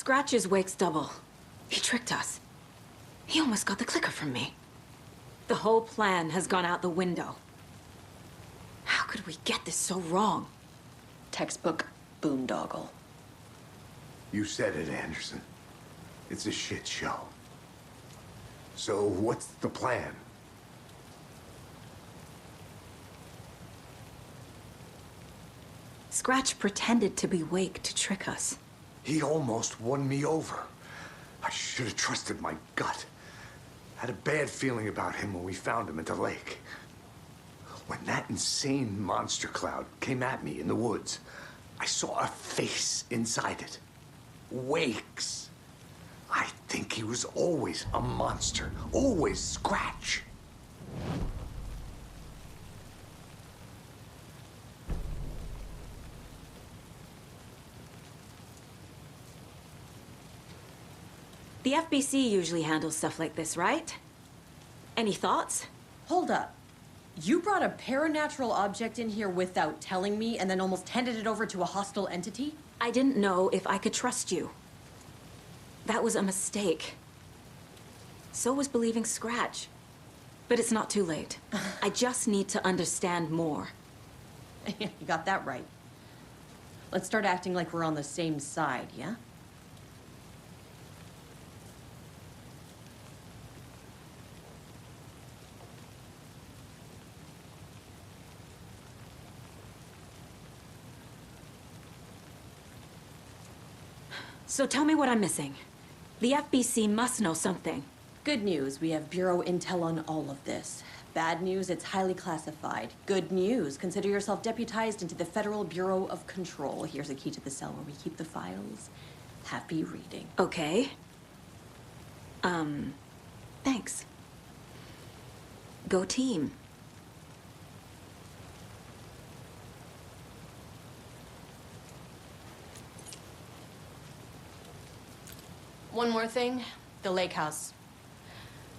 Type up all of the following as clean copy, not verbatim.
Scratch's wake's double. He tricked us. He almost got the clicker from me. The whole plan has gone out the window. How could we get this so wrong? Textbook boondoggle. You said it, Anderson. It's a shit show. So what's the plan? Scratch pretended to be Wake to trick us. He almost won me over. I should have trusted my gut. Had a bad feeling about him when we found him at the lake. When that insane monster cloud came at me in the woods, I saw a face inside it. Wake's. I think he was always a monster. Always Scratch. The FBC usually handles stuff like this, right? Any thoughts? Hold up. You brought a paranatural object in here without telling me and then almost handed it over to a hostile entity? I didn't know if I could trust you. That was a mistake. So was believing Scratch. But it's not too late. I just need to understand more. You got that right. Let's start acting like we're on the same side, yeah? So tell me what I'm missing. The FBC must know something. Good news, we have Bureau intel on all of this. Bad news, it's highly classified. Good news, consider yourself deputized into the Federal Bureau of Control. Here's a key to the cell where we keep the files. Happy reading. Okay. Thanks. Go team. One more thing, the lake house.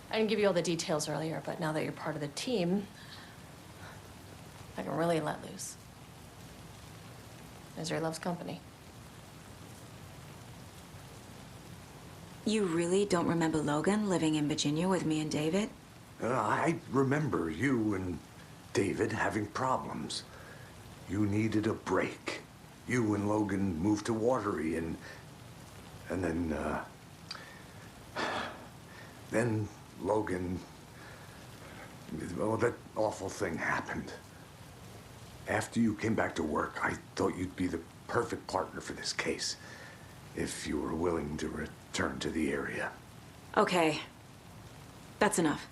I didn't give you all the details earlier, but now that you're part of the team, I can really let loose. Misery loves company. You really don't remember Logan living in Virginia with me and David? I remember you and David having problems. You needed a break. You and Logan moved to Watery and then Logan, well, that awful thing happened. After you came back to work, I thought you'd be the perfect partner for this case, if you were willing to return to the area. Okay. That's enough.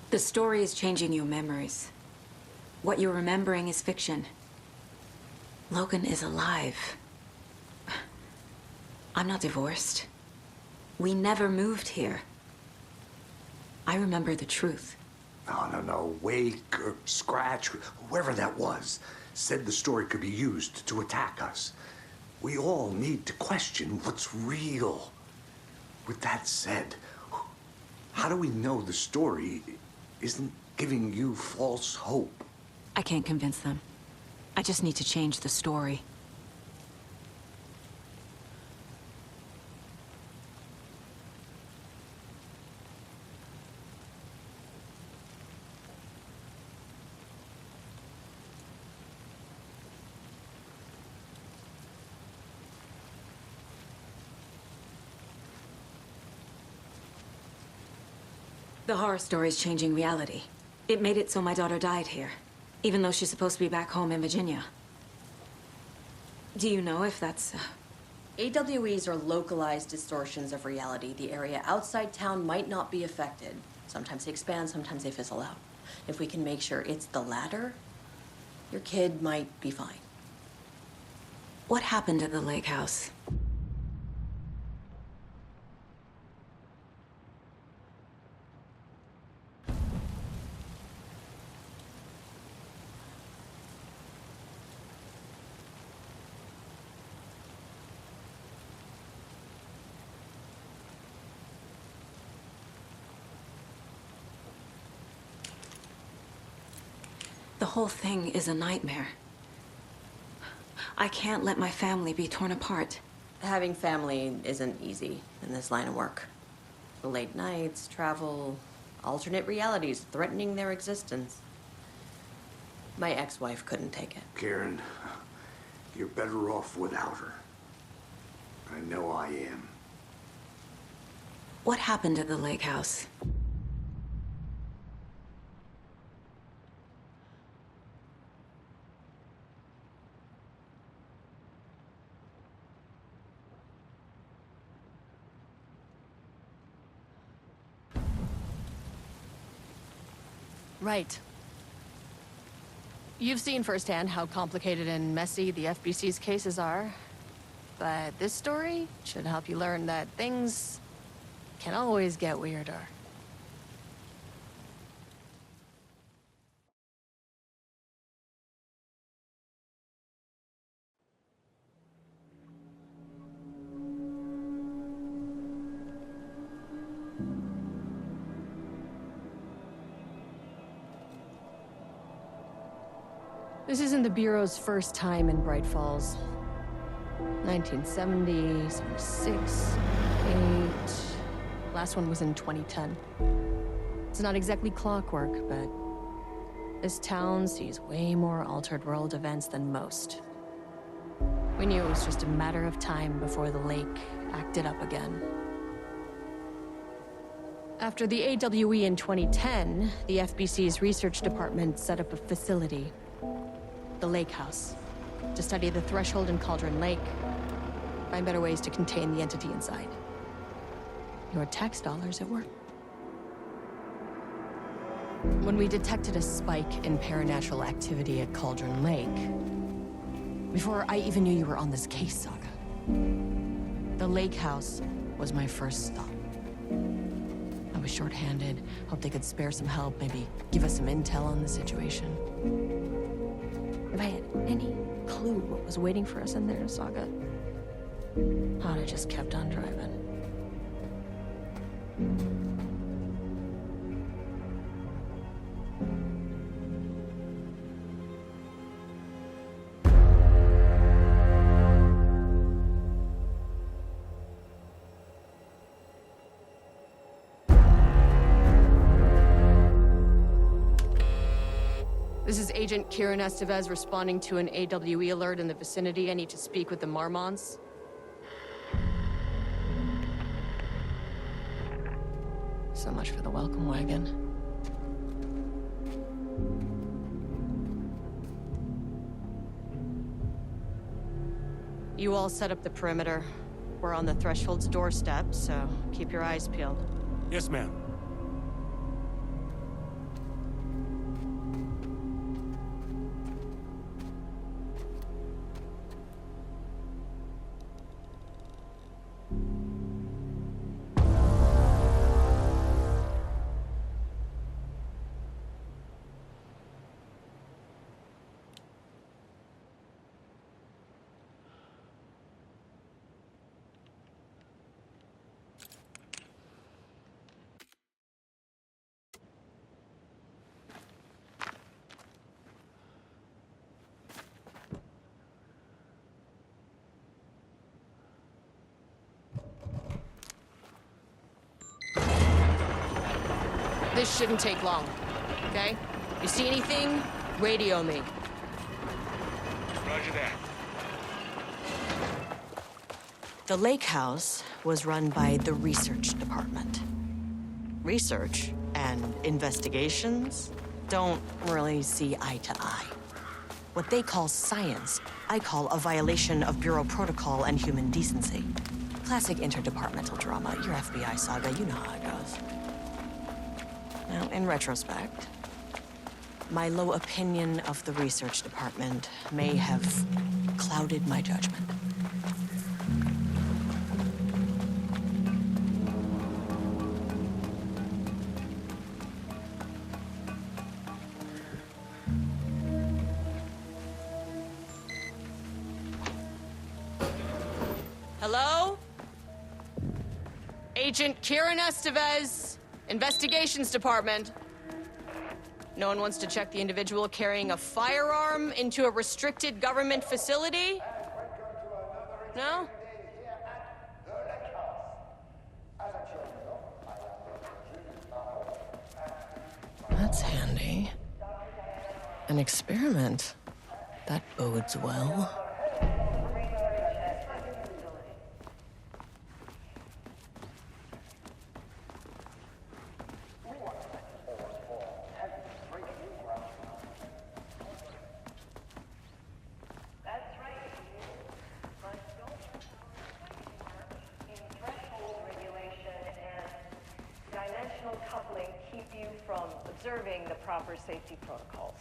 The story is changing your memories. What you're remembering is fiction. Logan is alive. I'm not divorced. We never moved here. I remember the truth. No. Wake or Scratch, whoever that was, said the story could be used to attack us. We all need to question what's real. With that said, how do we know the story isn't giving you false hope? I can't convince them. I just need to change the story. The horror story's changing reality. It made it so my daughter died here, even though she's supposed to be back home in Virginia. Do you know if that's... AWEs are localized distortions of reality. The area outside town might not be affected. Sometimes they expand, sometimes they fizzle out. If we can make sure it's the latter, your kid might be fine. What happened at the lake house? The whole thing is a nightmare. I can't let my family be torn apart. Having family isn't easy in this line of work. The late nights, travel, alternate realities threatening their existence. My ex-wife couldn't take it. Karen, you're better off without her. I know I am. What happened at the lake house? Right. You've seen firsthand how complicated and messy the FBC's cases are. But this story should help you learn that things can always get weirder. This isn't the Bureau's first time in Bright Falls. 1970, 76, 8... Last one was in 2010. It's not exactly clockwork, but this town sees way more altered world events than most. We knew it was just a matter of time before the lake acted up again. After the AWE in 2010, the FBC's research department set up a facility, the Lake House, to study the threshold in Cauldron Lake, find better ways to contain the entity inside. Your tax dollars at work. When we detected a spike in paranatural activity at Cauldron Lake, before I even knew you were on this case, Saga, the Lake House was my first stop. I was short-handed, hoped they could spare some help, maybe give us some intel on the situation. If I had any clue what was waiting for us in there, Saga, I'd have just kept on driving. This is Agent Kieran Estevez responding to an AWE alert in the vicinity. I need to speak with the Marmons. So much for the welcome wagon. You all set up the perimeter. We're on the Threshold's doorstep, so keep your eyes peeled. Yes, ma'am. This shouldn't take long, okay? You see anything, radio me. Roger that. The Lake House was run by the research department. Research and investigations don't really see eye to eye. What they call science, I call a violation of Bureau protocol and human decency. Classic interdepartmental drama. Your FBI saga, you know how it goes. Now, in retrospect, my low opinion of the research department may have clouded my judgment. Hello? Agent Kieran Estevez, Investigations Department. No one wants to check the individual carrying a firearm into a restricted government facility? No? That's handy. An experiment. That bodes well. Observing the proper safety protocols.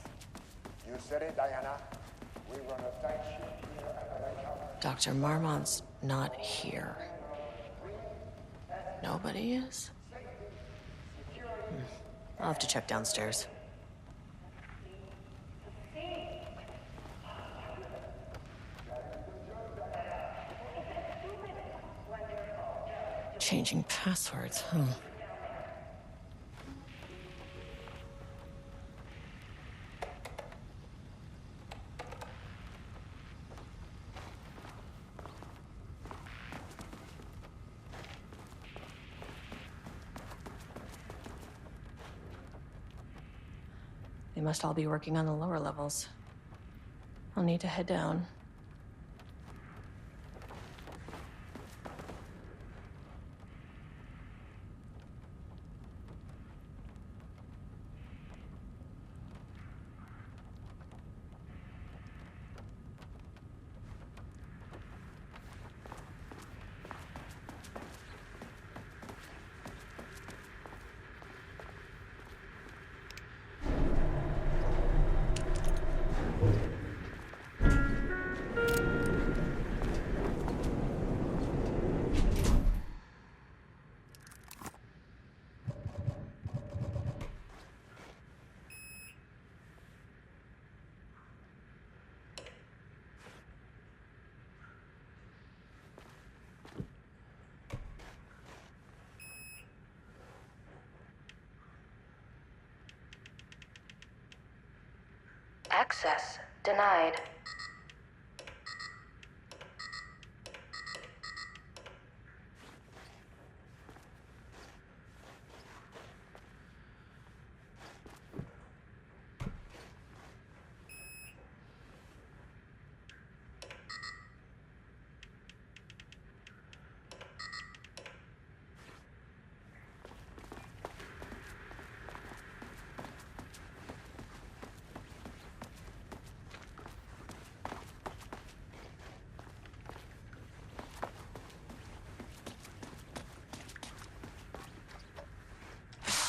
You said it, Diana. We run a tight ship here at the lake house. Dr. Marmont's not here. Nobody is? I'll have to check downstairs. Changing passwords, huh? They must all be working on the lower levels. I'll need to head down. Access denied.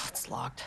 It's locked.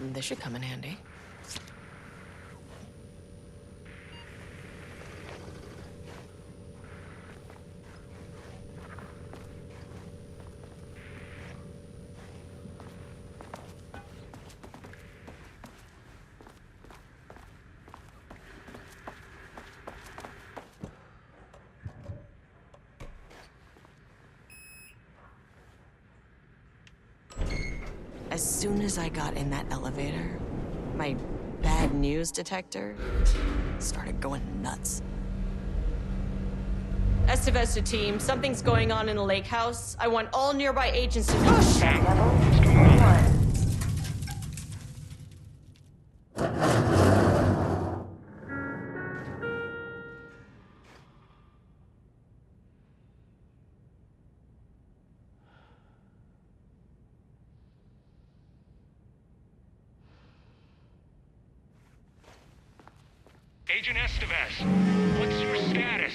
This should come in handy. As soon as I got in that elevator, my bad news detector started going nuts. Estevesta team, something's going on in the lake house. I want all nearby agents to push! Agent Estevez, what's your status?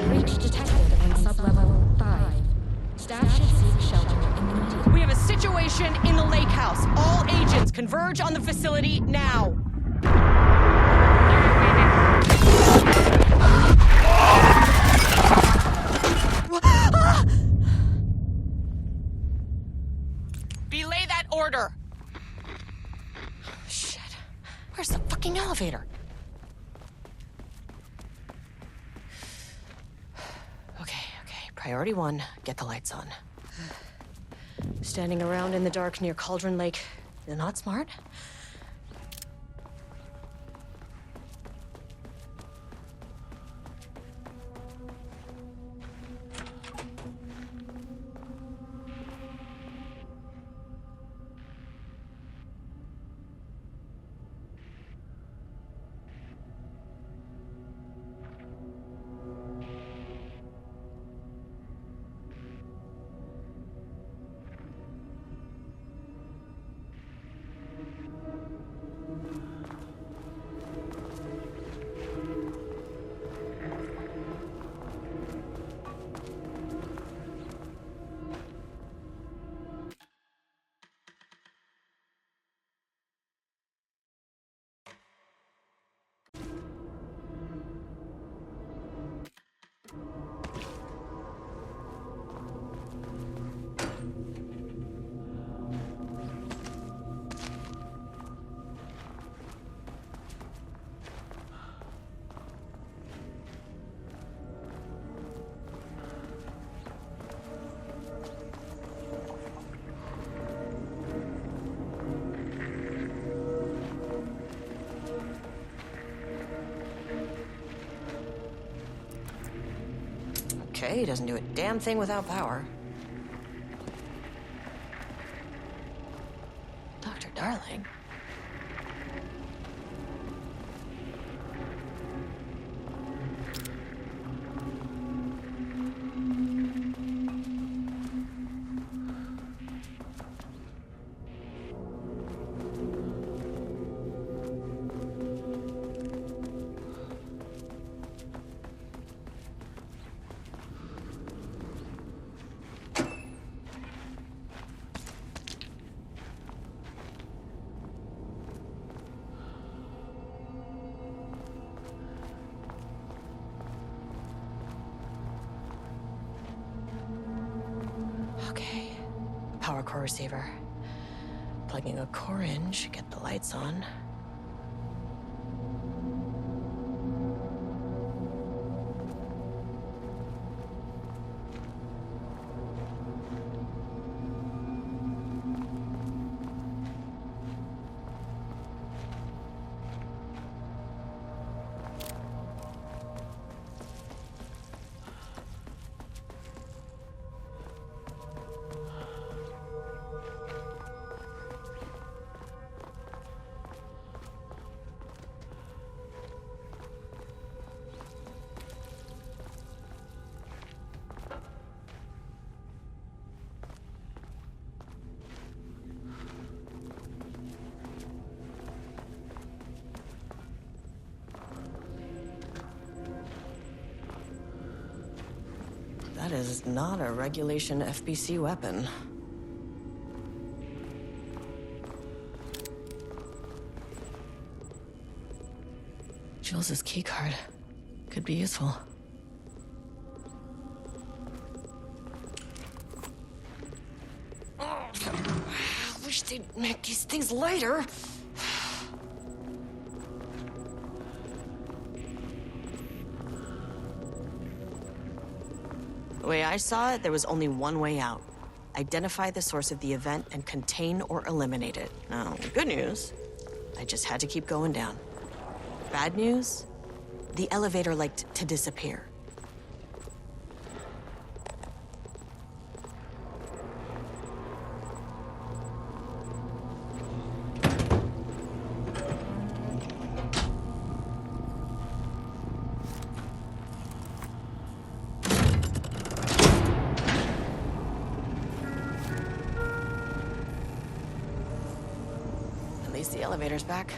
Breach detected on sublevel 5. Staff should seek shelter immediately. We have a situation in the lake house. All agents converge on the facility now. Belay that order. Shit. Where's the fucking elevator? Okay. Priority 1, get the lights on. Standing around in the dark near Cauldron Lake is not smart. Okay, he doesn't do a damn thing without power. Dr. Darling. Okay. Power core receiver. Plugging a core in should get the lights on. That is not a regulation FBC weapon. Jules's keycard could be useful. I wish they'd make these things lighter. The way I saw it, there was only one way out. Identify the source of the event and contain or eliminate it. Now, good news, I just had to keep going down. Bad news, the elevator liked to disappear. At least the elevator's back.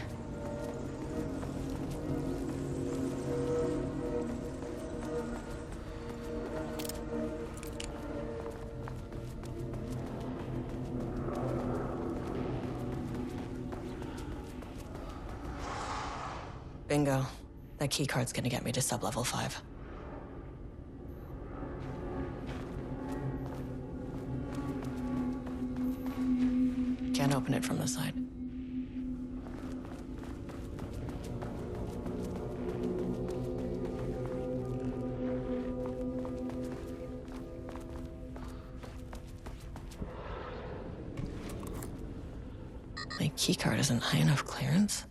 Bingo. That keycard's gonna get me to sub-level 5. Can't open it from the side. My keycard isn't high enough clearance.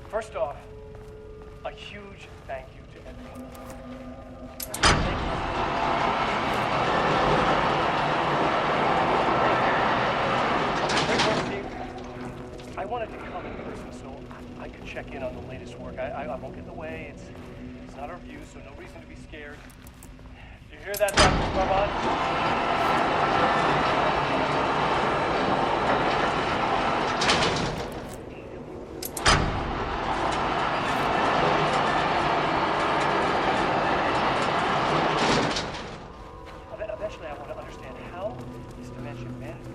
First off, a huge thank you to everyone. I wanted to come in person so I could check in on the latest work. I won't get in the way. It's not a review, so no reason to be scared. Do you hear that, Dr. Bhavan? Eventually, I want to understand how this dementia manifests.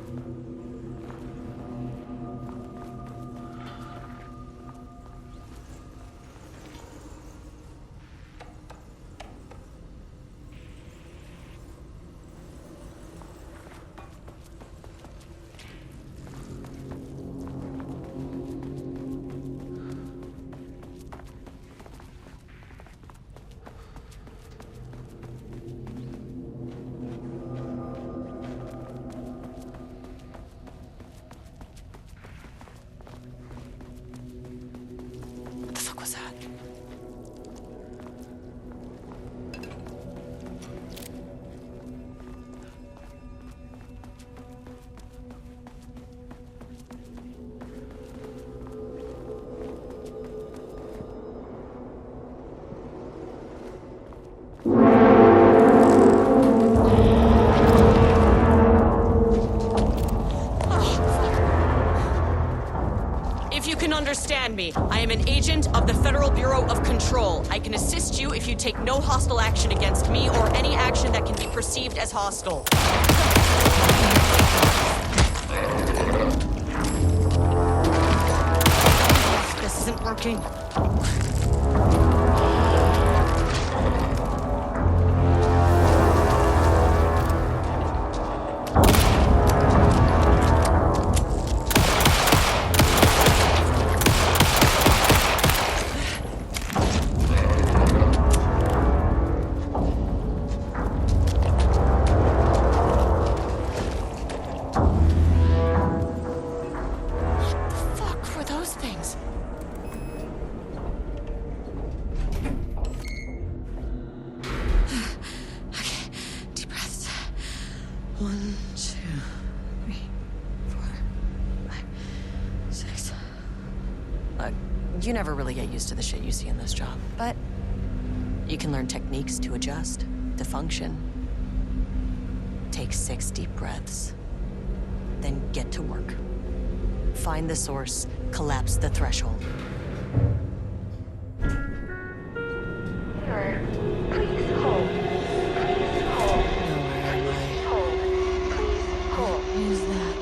Understand me. I am an agent of the Federal Bureau of Control. I can assist you if you take no hostile action against me or any perceived as hostile. This isn't working. You never really get used to the shit you see in this job, but you can learn techniques to adjust, to function. Take 6 deep breaths, then get to work. Find the source, collapse the threshold. Sir, please hold. Please hold. Please hold. Please hold. What is that?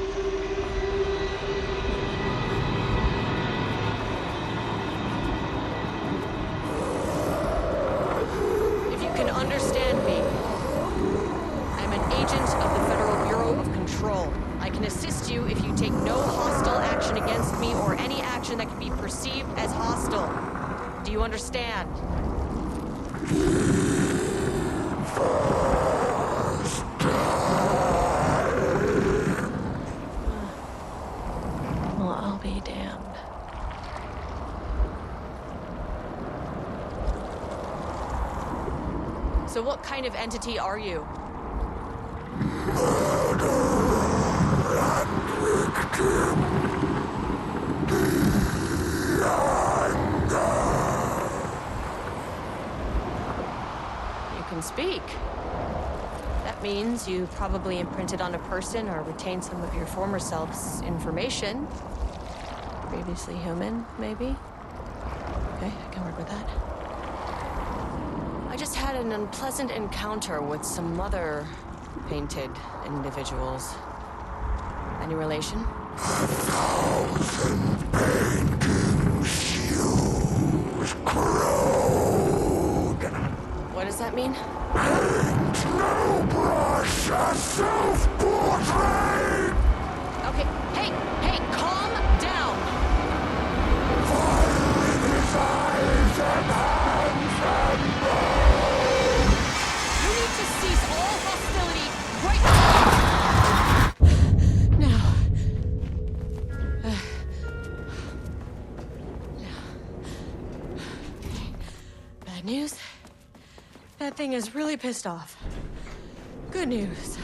Understand me. I'm an agent of the Federal Bureau of Control. I can assist you if you take no hostile action against me or any action that can be perceived as hostile. Do you understand? Well, I'll be damned. So what kind of entity are you? You can speak. That means you probably imprinted on a person or retained some of your former self's information. Previously human, maybe? Okay, I can work with that. I just had an unpleasant encounter with some other painted individuals. Any relation? 1,000 painting shoes crowed. What does that mean? Paint no brush, a self-portrait! Okay, hey, calm down! Fire in his eyes and hands and bones! You need to cease all hostility right now! Bad news? That thing is really pissed off. Good news.